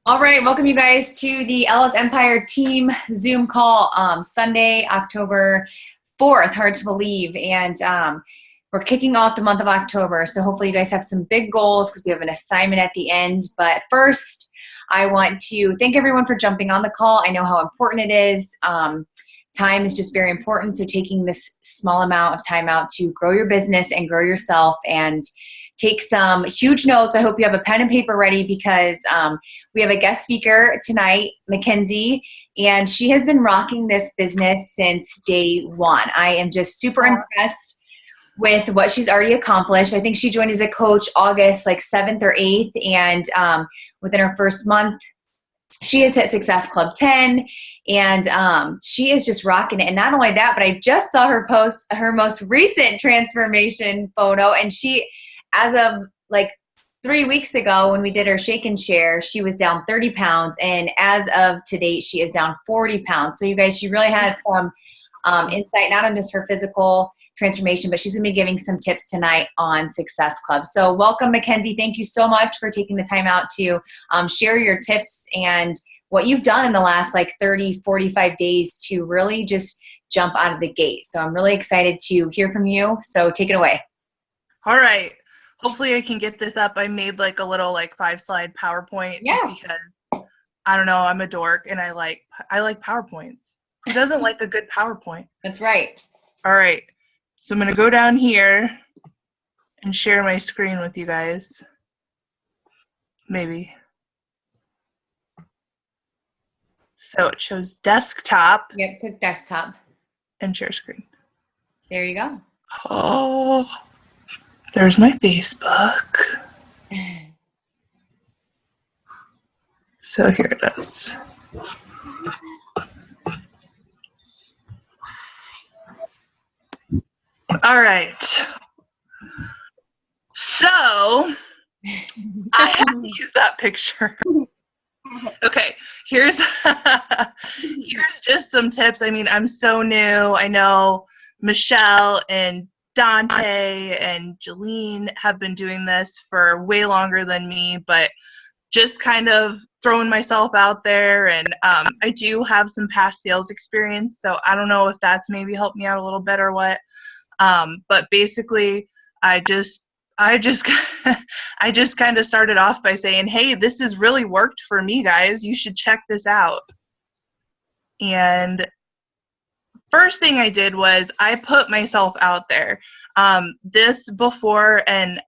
All right, welcome you guys to the LS Empire team Zoom call Sunday, October 4th, hard to believe. And we're kicking off the month of October. So hopefully you guys have some big goals because we have an assignment at the end. But first, I want to thank everyone for jumping on the call. I know how important it is. Time is just very important. So taking this small amount of time out to grow your business and grow yourself and take some huge notes. I hope you have a pen and paper ready because we have a guest speaker tonight, Mackenzie, and she has been rocking this business since day one. I am just super impressed with what she's already accomplished. I think she joined as a coach August 7th or 8th, and within her first month, she has hit Success Club 10, and she is just rocking it. And not only that, but I just saw her post her most recent transformation photo, and she, as of 3 weeks ago when we did her shake and share, she was down 30 pounds. And as of today, she is down 40 pounds. So you guys, she really has some insight, not on just her physical transformation, but she's going to be giving some tips tonight on Success Club. So welcome, Mackenzie. Thank you so much for taking the time out to share your tips and what you've done in the last 30, 45 days to really just jump out of the gate. So I'm really excited to hear from you. So take it away. All right. Hopefully I can get this up. I made a little 5-slide PowerPoint just because, I don't know, I'm a dork and I like PowerPoints. Who doesn't like a good PowerPoint? That's right. All right. So I'm going to go down here and share my screen with you guys. Maybe. So it shows desktop. Yep, click desktop. And share screen. There you go. Oh, there's my Facebook. So here it is. All right. So I have to use that picture. Okay, here's just some tips. I mean, I'm so new. I know Michelle and Dante and Jolene have been doing this for way longer than me, but just kind of throwing myself out there. And I do have some past sales experience, so I don't know if that's maybe helped me out a little bit or what. But basically, I just I just kind of started off by saying, hey, this has really worked for me, guys. You should check this out. And first thing I did was I put myself out there. This before and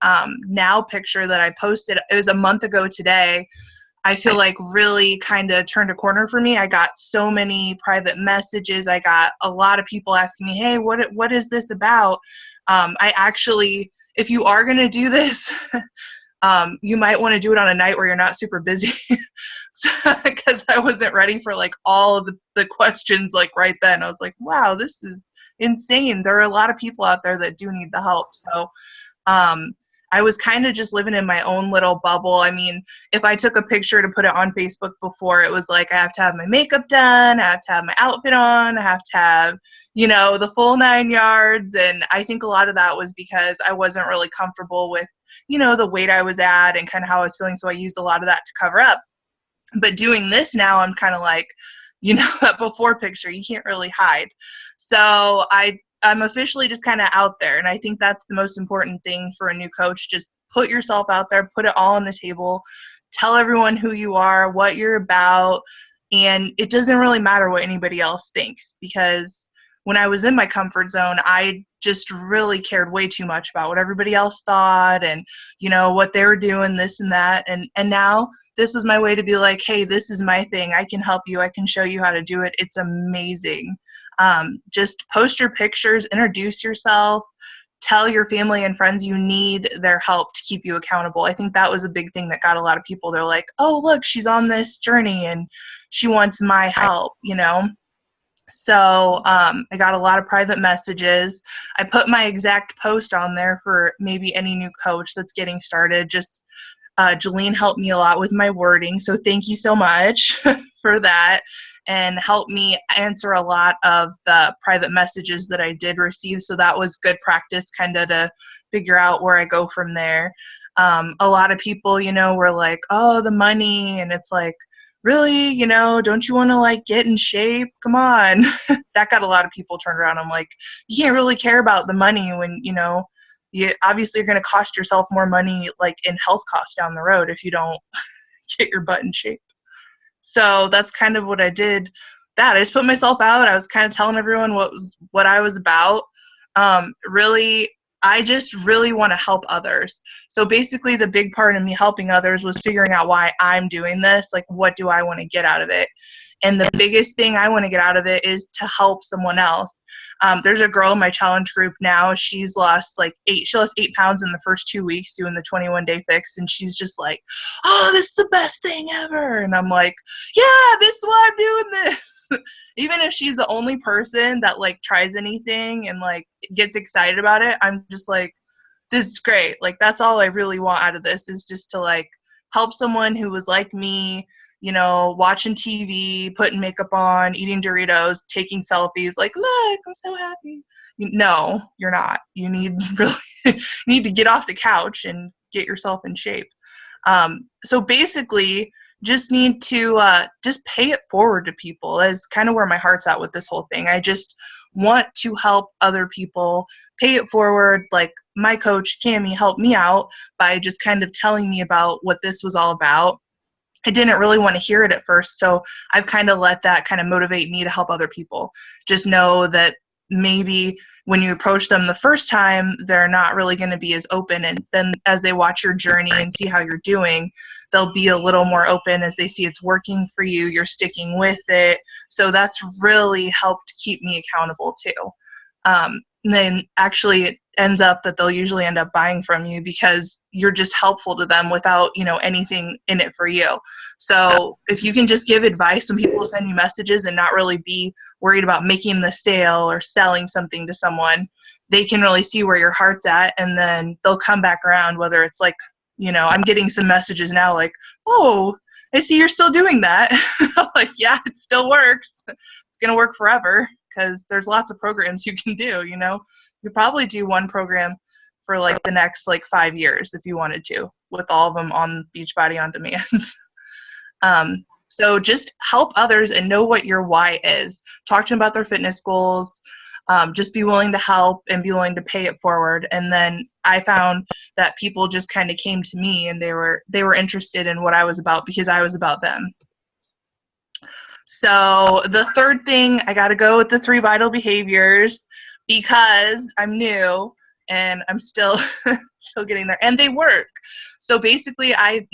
now picture that I posted, it was a month ago today, I feel like really kind of turned a corner for me. I got so many private messages. I got a lot of people asking me, hey, what is this about? I actually, if you are going to do this, you might want to do it on a night where you're not super busy, because I wasn't ready for all of the questions right then. I was like, wow, this is insane. There are a lot of people out there that do need the help. So I was kind of just living in my own little bubble. I mean, if I took a picture to put it on Facebook before, it was I have to have my makeup done, I have to have my outfit on, I have to have, the full 9 yards. And I think a lot of that was because I wasn't really comfortable with, the weight I was at and kind of how I was feeling. So I used a lot of that to cover up. But doing this now, I'm kind of that before picture, you can't really hide. So I'm officially just kind of out there. And I think that's the most important thing for a new coach. Just put yourself out there, put it all on the table, tell everyone who you are, what you're about. And it doesn't really matter what anybody else thinks, because when I was in my comfort zone, I just really cared way too much about what everybody else thought and, what they were doing, this and that. And now this is my way to be like, hey, this is my thing. I can help you. I can show you how to do it. It's amazing. Just post your pictures, introduce yourself, tell your family and friends you need their help to keep you accountable. I think that was a big thing that got a lot of people. They're like, oh, look, she's on this journey and she wants my help, So I got a lot of private messages. I put my exact post on there for maybe any new coach that's getting started. Just Jolene helped me a lot with my wording, so thank you so much for that, and helped me answer a lot of the private messages that I did receive. So that was good practice kind of to figure out where I go from there. A lot of people, were like, oh, the money, and it's like, really, don't you want to like get in shape? Come on. That got a lot of people turned around. I'm like, you can't really care about the money when, you obviously are going to cost yourself more money like in health costs down the road if you don't get your butt in shape. So that's kind of what I did. That I just put myself out. I was kind of telling everyone what I was about. Really, I just really want to help others. So basically, the big part of me helping others was figuring out why I'm doing this. Like, what do I want to get out of it? And the biggest thing I want to get out of it is to help someone else. There's a girl in my challenge group now. She lost 8 pounds in the first 2 weeks doing the 21-day fix. And she's just like, oh, this is the best thing ever. And I'm like, yeah, this is why I'm doing this. Even if she's the only person that like tries anything and like gets excited about it, I'm just like, this is great. Like, that's all I really want out of this, is just to like help someone who was like me, watching TV, putting makeup on, eating Doritos, taking selfies, like, look, I'm so happy. No, you're not. You need need to get off the couch and get yourself in shape. So basically, just need to just pay it forward to people is kind of where my heart's at with this whole thing. I just want to help other people, pay it forward. Like my coach, Cammie, helped me out by just kind of telling me about what this was all about. I didn't really want to hear it at first, so I've kind of let that kind of motivate me to help other people. Just know that maybe when you approach them the first time, they're not really going to be as open, and then as they watch your journey and see how you're doing, they'll be a little more open as they see it's working for you, you're sticking with it. So that's really helped keep me accountable too. And then actually it ends up that they'll usually end up buying from you because you're just helpful to them without, anything in it for you. So if you can just give advice when people send you messages and not really be worried about making the sale or selling something to someone, they can really see where your heart's at, and then they'll come back around, whether it's like, I'm getting some messages now like, oh, I see you're still doing that. Like, yeah, it still works. It's going to work forever because there's lots of programs you can do, You probably do one program for like the next 5 years if you wanted to, with all of them on Beachbody On Demand. So just help others and know what your why is. Talk to them about their fitness goals. Just be willing to help and be willing to pay it forward. And then I found that people just kind of came to me and they were interested in what I was about because I was about them. So the third thing, I got to go with the 3 vital behaviors because I'm new and I'm still getting there, and they work. So basically I,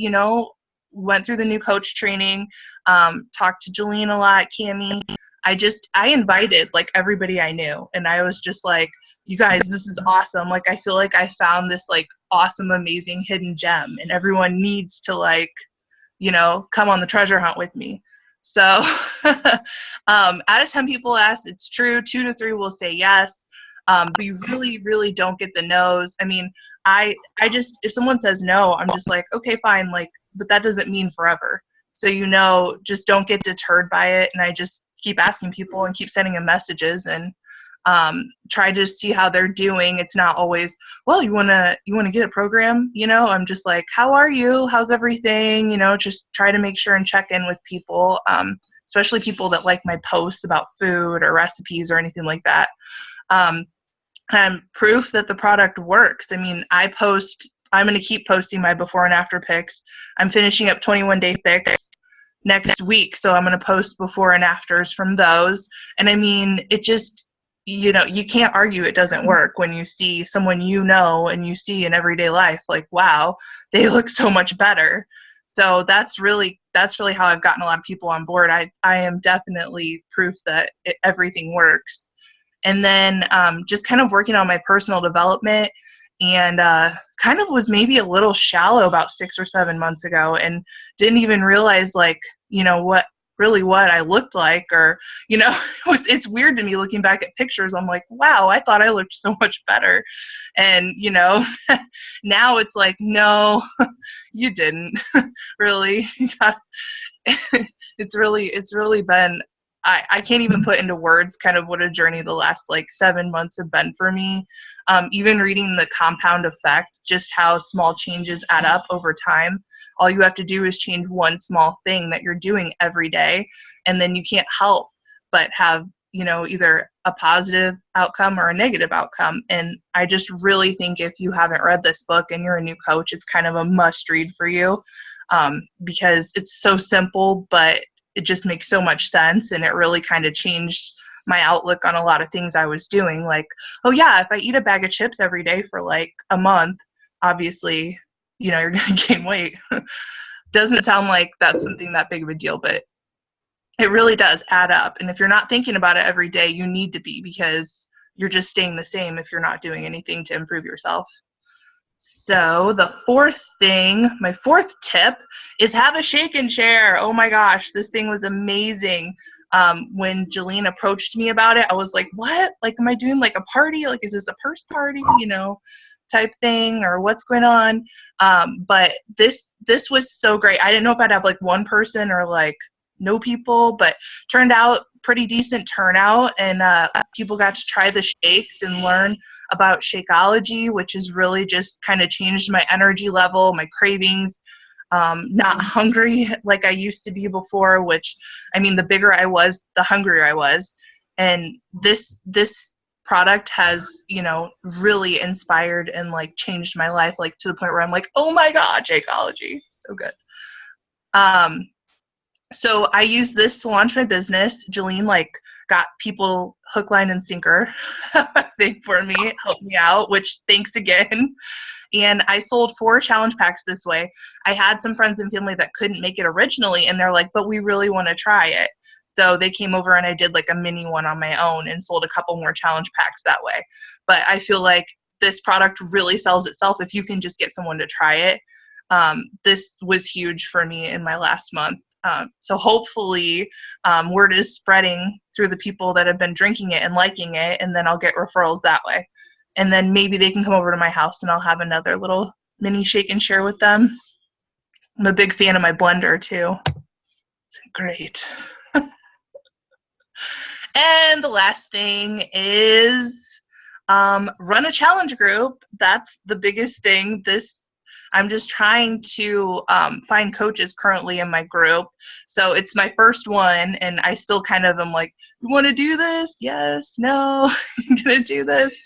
went through the new coach training, talked to Jolene a lot, Cammie. I invited everybody I knew, and I was just like, you guys, this is awesome. I feel like I found this awesome, amazing hidden gem, and everyone needs to come on the treasure hunt with me. So out of 10 people asked, it's true. 2 to 3 will say yes. But you really, really don't get the no's. I mean, I just, if someone says no, I'm just like, okay, fine. But that doesn't mean forever. So, just don't get deterred by it. And I just keep asking people and keep sending them messages and try to see how they're doing. It's not always, well, you want to get a program, I'm just like, how are you? How's everything? Just try to make sure and check in with people, especially people that like my posts about food or recipes or anything like that. And proof that the product works. I mean, I'm going to keep posting my before and after pics. I'm finishing up 21-day fix next week, so I'm going to post before and afters from those. And I mean, it just, you can't argue it doesn't work when you see someone and you see in everyday life, wow, they look so much better. So that's really how I've gotten a lot of people on board. I am definitely proof that everything works. And then just kind of working on my personal development, and kind of was maybe a little shallow about 6 or 7 months ago, and didn't even realize what I looked like, or it's weird to me looking back at pictures. I'm like, wow, I thought I looked so much better, and now it's like, no, you didn't really. It's really been I can't even put into words kind of what a journey the last like 7 months have been for me. Even reading The Compound Effect, just how small changes add up over time. All you have to do is change one small thing that you're doing every day, and then you can't help but have, you know, either a positive outcome or a negative outcome. And I just really think if you haven't read this book and you're a new coach, it's kind of a must read for you, because it's so simple, but it just makes so much sense. And it really kind of changed my outlook on a lot of things I was doing. Like, oh yeah, if I eat a bag of chips every day for like a month, obviously, you know, you're going to gain weight. Doesn't sound like that's something that big of a deal, but it really does add up. And if you're not thinking about it every day, you need to be, because you're just staying the same if you're not doing anything to improve yourself. So the fourth thing, my fourth tip, is have a shake and share. Oh my gosh, this thing was amazing. When Jolene approached me about it, I was like, what? Like, am I doing like a party? Like, is this a purse party, you know, type thing, or what's going on? But this was so great. I didn't know if I'd have like one person or like no people, but turned out pretty decent turnout, and people got to try the shakes and learn about Shakeology, which has really just kind of changed my energy level, my cravings, not hungry like I used to be before, which, I mean, the bigger I was, the hungrier I was. And this product has, you know, really inspired and like changed my life, like to the point where I'm like, oh my God, Shakeology, so good. So I used this to launch my business. Jolene like got people hook, line, and sinker, I think, for me, helped me out, which thanks again. And I sold 4 challenge packs this way. I had some friends and family that couldn't make it originally, and they're like, but we really want to try it. So they came over and I did like a mini one on my own and sold a couple more challenge packs that way. But I feel like this product really sells itself if you can just get someone to try it. This was huge for me in my last month. So hopefully word is spreading through the people that have been drinking it and liking it, and then I'll get referrals that way. And then maybe they can come over to my house and I'll have another little mini shake and share with them. I'm a big fan of my blender too. It's great. And the last thing is run a challenge group. That's the biggest thing. I'm just trying to find coaches currently in my group. So it's my first one, and I still kind of am like, you want to do this? Yes, no, I'm going to do this.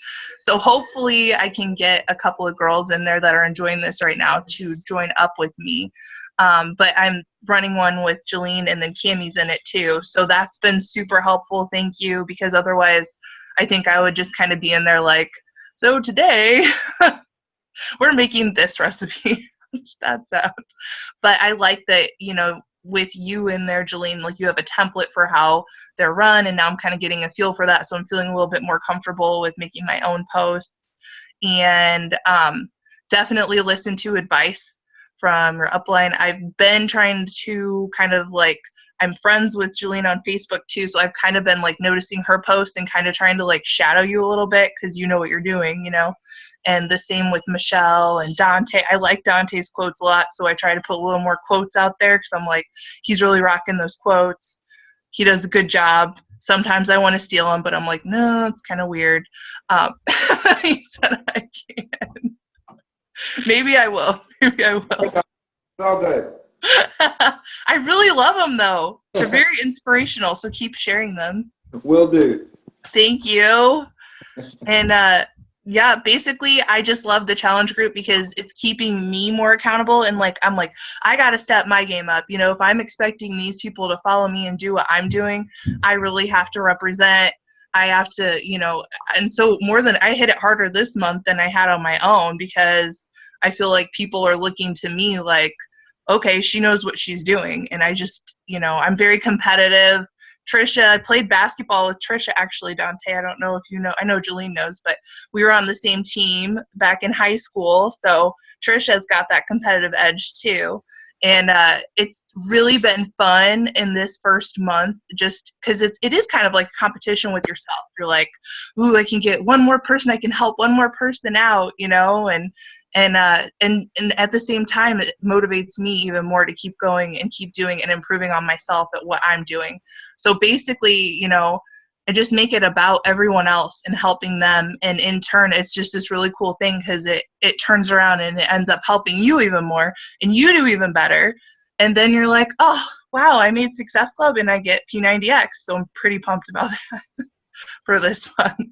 So hopefully I can get a couple of girls in there that are enjoying this right now to join up with me. But I'm running one with Jolene, and then Cammie's in it too. So that's been super helpful. Thank you, because otherwise I think I would just kind of be in there like, so today we're making this recipe. That's out. But I like that, you know, with you in there, Jolene, like you have a template for how they're run, and now I'm kind of getting a feel for that. So I'm feeling a little bit more comfortable with making my own posts. And definitely listen to advice from your upline. I've been trying to kind of like, I'm friends with Jolene on Facebook too, so I've kind of been like noticing her posts and kind of trying to like shadow you a little bit, because you know what you're doing, you know. And the same with Michelle and Dante. I like Dante's quotes a lot, so I try to put a little more quotes out there, because I'm like, he's really rocking those quotes. He does a good job. Sometimes I want to steal them, but I'm like, no, it's kind of weird. He said I can. Maybe I will. Maybe I will. It's all good. I really love them, though. They're very inspirational, so keep sharing them. Will do. Thank you. And yeah, basically, I just love the challenge group because it's keeping me more accountable. And like, I'm like, I got to step my game up. You know, if I'm expecting these people to follow me and do what I'm doing, I really have to represent. I have to, you know, and so I hit it harder this month than I had on my own, because I feel like people are looking to me like, okay, she knows what she's doing. And I just, you know, I'm very competitive. Trisha, I played basketball with Trisha, actually, Dante. I don't know if you know. I know Jolene knows, but we were on the same team back in high school. So Trisha's got that competitive edge too. And it's really been fun in this first month, just because it is kind of like a competition with yourself. You're like, ooh, I can get one more person, I can help one more person out, you know, and And at the same time, it motivates me even more to keep going and keep doing and improving on myself at what I'm doing. So basically, you know, I just make it about everyone else and helping them. And in turn, it's just this really cool thing because it turns around and it ends up helping you even more and you do even better. And then you're like, oh, wow, I made Success Club and I get P90X. So I'm pretty pumped about that for this month.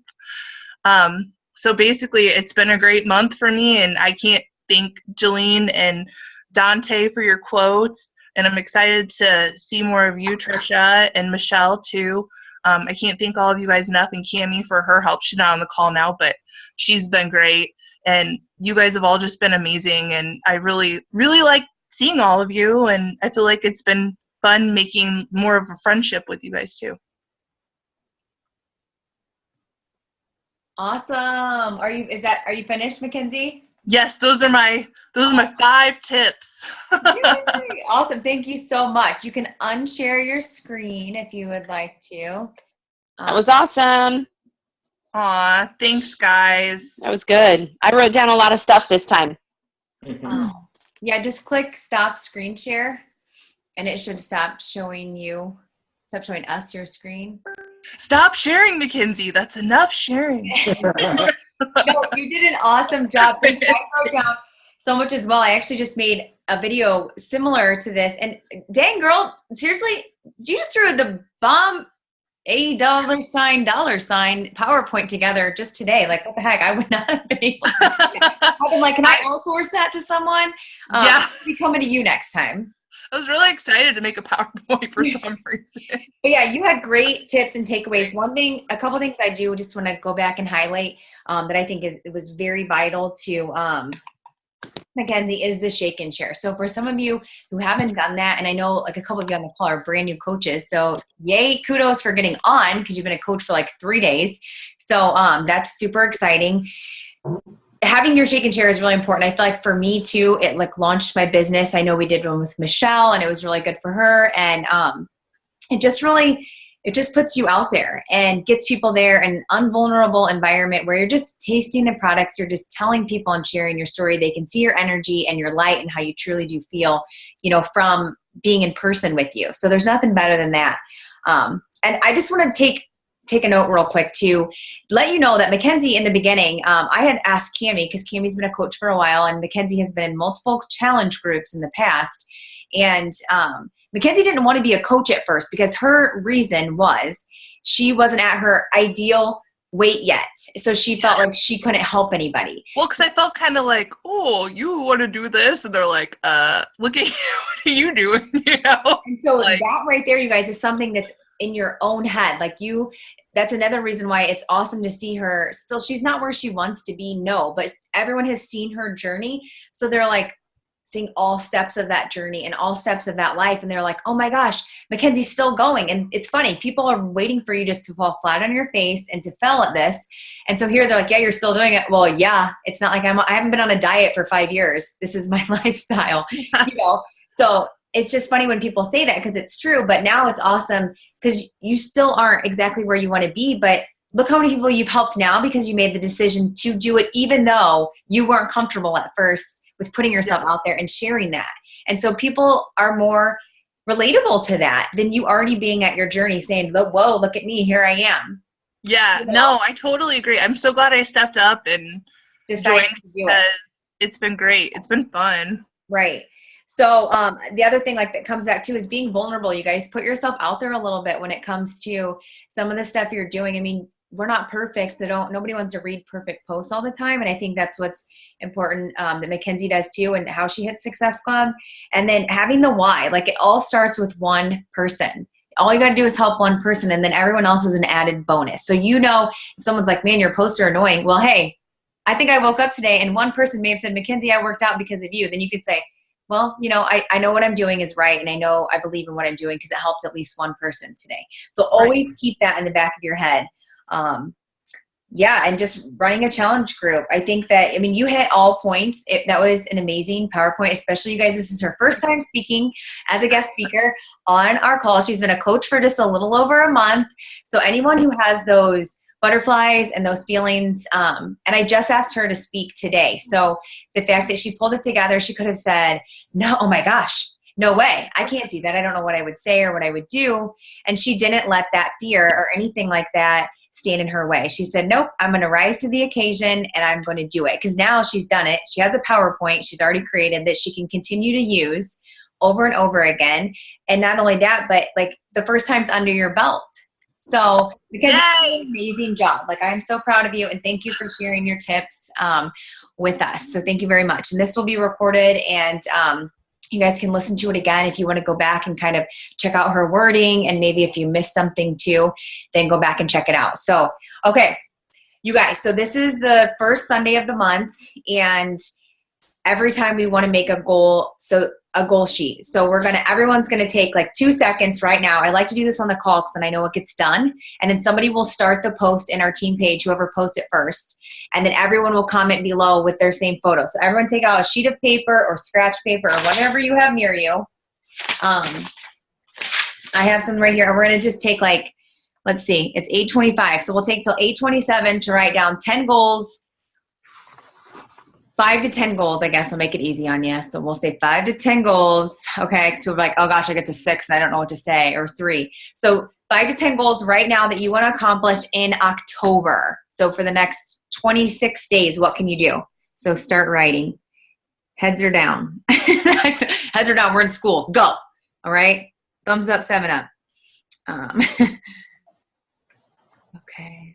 So basically, it's been a great month for me, and I can't thank Jolene and Dante for your quotes, and I'm excited to see more of you, Trisha, and Michelle, too. I can't thank all of you guys enough, and Cammie for her help. She's not on the call now, but she's been great, and you guys have all just been amazing, and I really, really like seeing all of you, and I feel like it's been fun making more of a friendship with you guys, too. Awesome. Are you finished, Mackenzie? Yes, those are my 5 tips. Yay. Awesome. Thank you so much. You can unshare your screen if you would like to. That was awesome. Aw, thanks, guys. That was good. I wrote down a lot of stuff this time. Yeah, just click stop screen share and it should stop showing us your screen. Stop sharing, Mackenzie. That's enough sharing. No, you did an awesome job. I wrote down so much as well. I actually just made a video similar to this. And dang, girl, seriously, you just threw the bomb $$sign PowerPoint together just today. Like, what the heck? I would not have been able to do that. I've been like, can I outsource that to someone? Yeah. I'll be coming to you next time. I was really excited to make a PowerPoint for some reason. But yeah, you had great tips and takeaways. A couple things I do just want to go back and highlight that I think it was very vital to Mackenzie is the shake and share. So for some of you who haven't done that, and I know like a couple of you on the call are brand new coaches, so yay, kudos for getting on because you've been a coach for like 3 days. So that's super exciting. Having your shake and share is really important. I feel like for me too, it like launched my business. I know we did one with Michelle and it was really good for her. And it just puts you out there and gets people there in an unvulnerable environment where you're just tasting the products. You're just telling people and sharing your story. They can see your energy and your light and how you truly do feel, you know, from being in person with you. So there's nothing better than that. And I just want to take a note real quick to let you know that Mackenzie in the beginning, I had asked Cammie because Cammie's been a coach for a while and Mackenzie has been in multiple challenge groups in the past. And Mackenzie didn't want to be a coach at first because her reason was she wasn't at her ideal weight yet. So she felt like she couldn't help anybody. Well, because I felt kind of like, oh, you want to do this? And they're like, look at you. What are you doing? You know? And so like, that right there, you guys, is something that's in your own head. Like that's another reason why it's awesome to see her. Still, she's not where she wants to be, no, but everyone has seen her journey. So they're like seeing all steps of that journey and all steps of that life. And they're like, oh my gosh, Mackenzie's still going. And it's funny, people are waiting for you just to fall flat on your face and to fail at this. And so here they're like, yeah, you're still doing it. Well, yeah, it's not like I haven't been on a diet for 5 years. This is my lifestyle, you know? So it's just funny when people say that because it's true, but now it's awesome because you still aren't exactly where you want to be, but look how many people you've helped now because you made the decision to do it even though you weren't comfortable at first with putting yourself out there and sharing that. And so people are more relatable to that than you already being at your journey saying, whoa, look at me, here I am. Yeah, you know? No, I totally agree. I'm so glad I stepped up and joined because it's been great. It's been fun. Right. So the other thing like that comes back to is being vulnerable. You guys put yourself out there a little bit when it comes to some of the stuff you're doing. I mean, we're not perfect, so nobody wants to read perfect posts all the time. And I think that's what's important that Mackenzie does too, and how she hits Success Club. And then having the why, like it all starts with one person. All you got to do is help one person, and then everyone else is an added bonus. So you know, if someone's like, man, your posts are annoying. Well, hey, I think I woke up today and one person may have said, Mackenzie, I worked out because of you. Then you could say, well, you know, I know what I'm doing is right. And I know I believe in what I'm doing because it helped at least one person today. So always keep that in the back of your head. Yeah. And just running a challenge group. I think that, I mean, you hit all points. That was an amazing PowerPoint, especially you guys. This is her first time speaking as a guest speaker on our call. She's been a coach for just a little over a month. So anyone who has those butterflies and those feelings. And I just asked her to speak today. So the fact that she pulled it together, she could have said, no, oh my gosh, no way. I can't do that. I don't know what I would say or what I would do. And she didn't let that fear or anything like that stand in her way. She said, nope, I'm going to rise to the occasion and I'm going to do it. Because now she's done it. She has a PowerPoint she's already created that she can continue to use over and over again. And not only that, but like the first time's under your belt. So because you did an amazing job. Like I'm so proud of you and thank you for sharing your tips with us. So thank you very much. And this will be recorded and you guys can listen to it again if you want to go back and kind of check out her wording, and maybe if you missed something too, then go back and check it out. So, okay, you guys, so this is the first Sunday of the month, and every time we want to make a goal, so a goal sheet. So everyone's going to take like 2 seconds right now. I like to do this on the call because then I know it gets done. And then somebody will start the post in our team page, whoever posts it first. And then everyone will comment below with their same photo. So everyone take out a sheet of paper or scratch paper or whatever you have near you. I have some right here. And we're going to just take like, let's see, it's 8:25. So we'll take till 8:27 to write down 10 goals. 5 to 10 goals, I guess. I'll make it easy on you. So we'll say 5 to 10 goals. Okay. So we're like, oh gosh, I get to 6 and I don't know what to say, or 3. So 5 to 10 goals right now that you want to accomplish in October. So for the next 26 days, what can you do? So start writing. Heads are down. Heads are down. We're in school. Go. All right. Thumbs up, 7 up. Okay.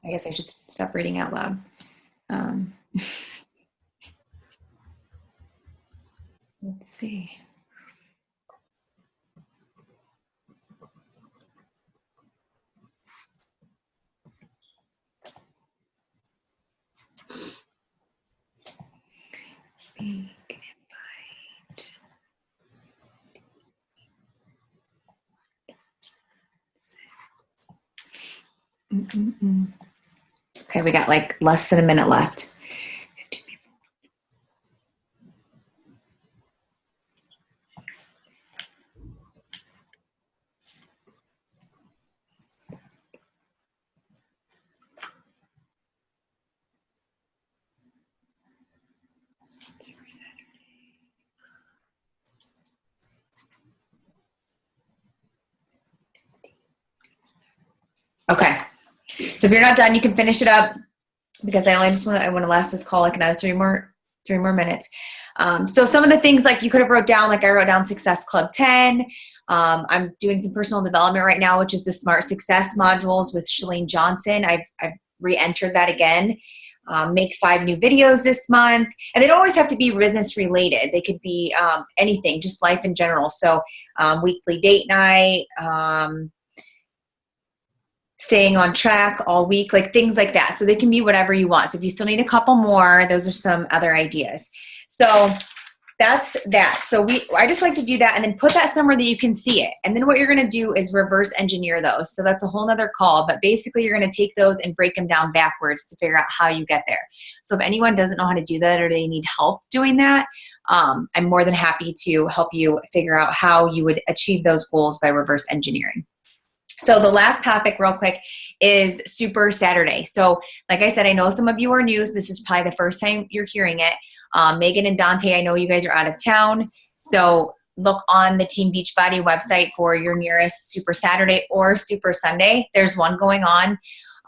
I guess I should stop reading out loud. Let's see. Okay, we got like less than a minute left. Okay, so if you're not done, you can finish it up because I want to last this call like another 3 more minutes. So some of the things like you could have wrote down, like I wrote down Success Club 10. I'm doing some personal development right now, which is the Smart Success modules with Shalene Johnson. I've re-entered that again. Make 5 new videos this month. And they don't always have to be business related. They could be anything, just life in general. So weekly date night, staying on track all week, like things like that. So they can be whatever you want. So if you still need a couple more, those are some other ideas. So that's that. So I just like to do that and then put that somewhere that you can see it. And then what you're going to do is reverse engineer those. So that's a whole nother call, but basically you're going to take those and break them down backwards to figure out how you get there. So if anyone doesn't know how to do that or they need help doing that, I'm more than happy to help you figure out how you would achieve those goals by reverse engineering. So the last topic real quick is Super Saturday. So like I said, I know some of you are new. So this is probably the first time you're hearing it. Megan and Dante, I know you guys are out of town. So look on the Team Beachbody website for your nearest Super Saturday or Super Sunday. There's one going on.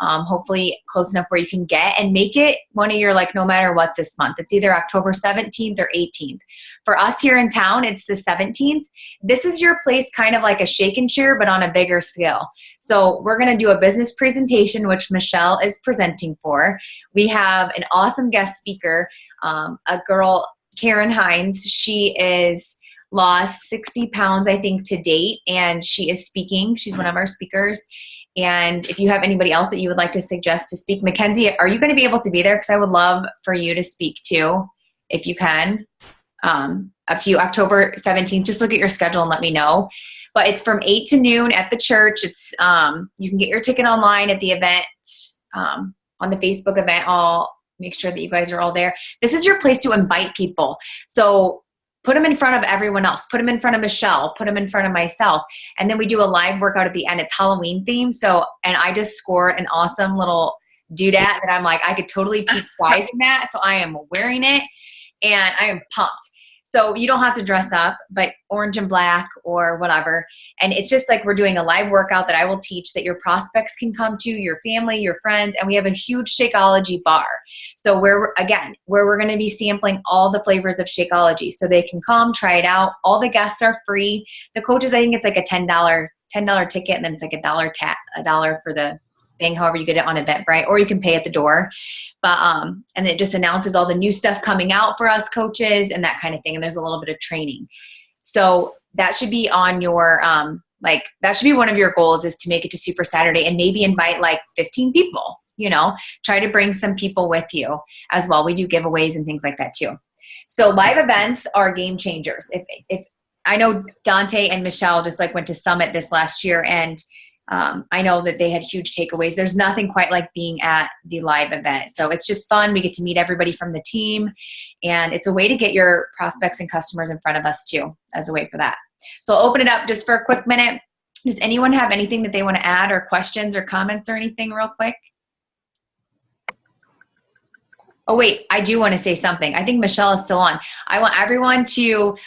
Hopefully close enough where you can get, and make it one of your like no matter what's this month. It's either October 17th or 18th. For us here in town, it's the 17th. This is your place, kind of like a shake and share, but on a bigger scale. So we're going to do a business presentation, which Michelle is presenting for. We have an awesome guest speaker, a girl, Karen Hines. She is lost 60 pounds, I think, to date, and she is speaking. She's one of our speakers. And if you have anybody else that you would like to suggest to speak, Mackenzie, are you going to be able to be there? Because I would love for you to speak too, if you can. Up to you, October 17th. Just look at your schedule and let me know. But it's from 8 to noon at the church. It's you can get your ticket online at the event, on the Facebook event. I'll make sure that you guys are all there. This is your place to invite people. So put them in front of everyone else. Put them in front of Michelle. Put them in front of myself. And then we do a live workout at the end. It's Halloween themed. So, and I just scored an awesome little doodad that I'm like, I could totally teach guys in that. So I am wearing it and I am pumped. So you don't have to dress up, but orange and black or whatever. And it's just like we're doing a live workout that I will teach that your prospects can come to, your family, your friends. And we have a huge Shakeology bar. So where we're going to be sampling all the flavors of Shakeology. So they can come, try it out. All the guests are free. The coaches, I think it's like a $10 ticket, and then it's like a dollar for the thing, however you get it on Eventbrite, or you can pay at the door. But and it just announces all the new stuff coming out for us coaches and that kind of thing. And there's a little bit of training. So that should be on your that should be one of your goals, is to make it to Super Saturday and maybe invite like 15 people. Try to bring some people with you as well. We do giveaways and things like that too. So live events are game changers. If I know Dante and Michelle just like went to Summit this last year, and I know that they had huge takeaways. There's nothing quite like being at the live event. So it's just fun. We get to meet everybody from the team, and it's a way to get your prospects and customers in front of us too, as a way for that. So I'll open it up just for a quick minute. Does anyone have anything that they want to add, or questions or comments or anything real quick? Oh, wait, I do want to say something. I think Michelle is still on. I want everyone to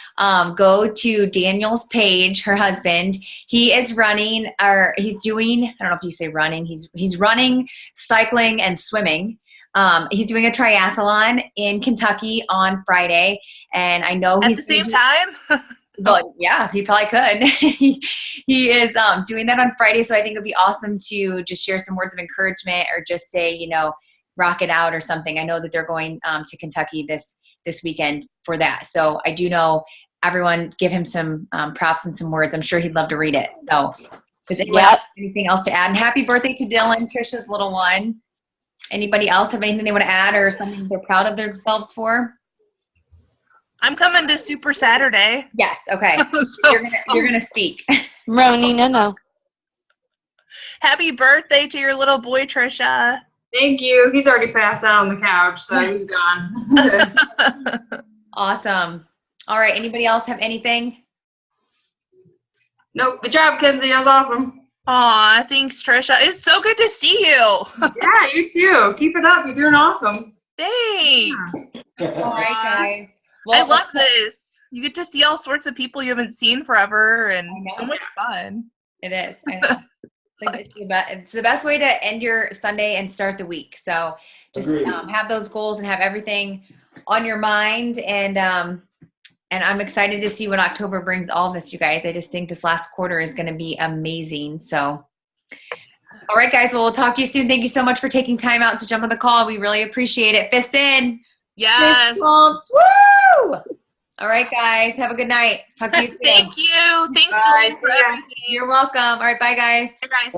go to Daniel's page, her husband. He is running, or he's doing, I don't know if you say running, he's running, cycling, and swimming. He's doing a triathlon in Kentucky on Friday. And I know At the same time? Well, yeah, he probably could. He is doing that on Friday. So I think it would be awesome to just share some words of encouragement, or just say, rock it out or something. I know that they're going to Kentucky this weekend for that. So I do know everyone give him some props and some words. I'm sure he'd love to read it. So does anyone have anything else to add? And happy birthday to Dylan, Trisha's little one. Anybody else have anything they want to add, or something they're proud of themselves for? I'm coming to Super Saturday. Yes. Okay. So, you're gonna speak. Roni, no. Happy birthday to your little boy, Trisha. Thank you. He's already passed out on the couch, so he's gone. Awesome. All right. Anybody else have anything? Nope. Good job, Kenzie. That was awesome. Aw, thanks, Trisha. It's so good to see you. Yeah, you too. Keep it up. You're doing awesome. Thanks. All right, guys. Well, I love this. You get to see all sorts of people you haven't seen forever, and so much fun. It is. I know. It's the best way to end your Sunday and start the week. So just have those goals and have everything on your mind. And I'm excited to see what October brings all of us, you guys. I just think this last quarter is going to be amazing. So, all right, guys. Well, we'll talk to you soon. Thank you so much for taking time out to jump on the call. We really appreciate it. Fist in. Yes. Fist bumps. Woo! All right, guys. Have a good night. Talk to you soon. Thank you. Thanks, Bye. Julie, for See ya. everything. You're welcome. All right. Bye, guys. Bye, guys.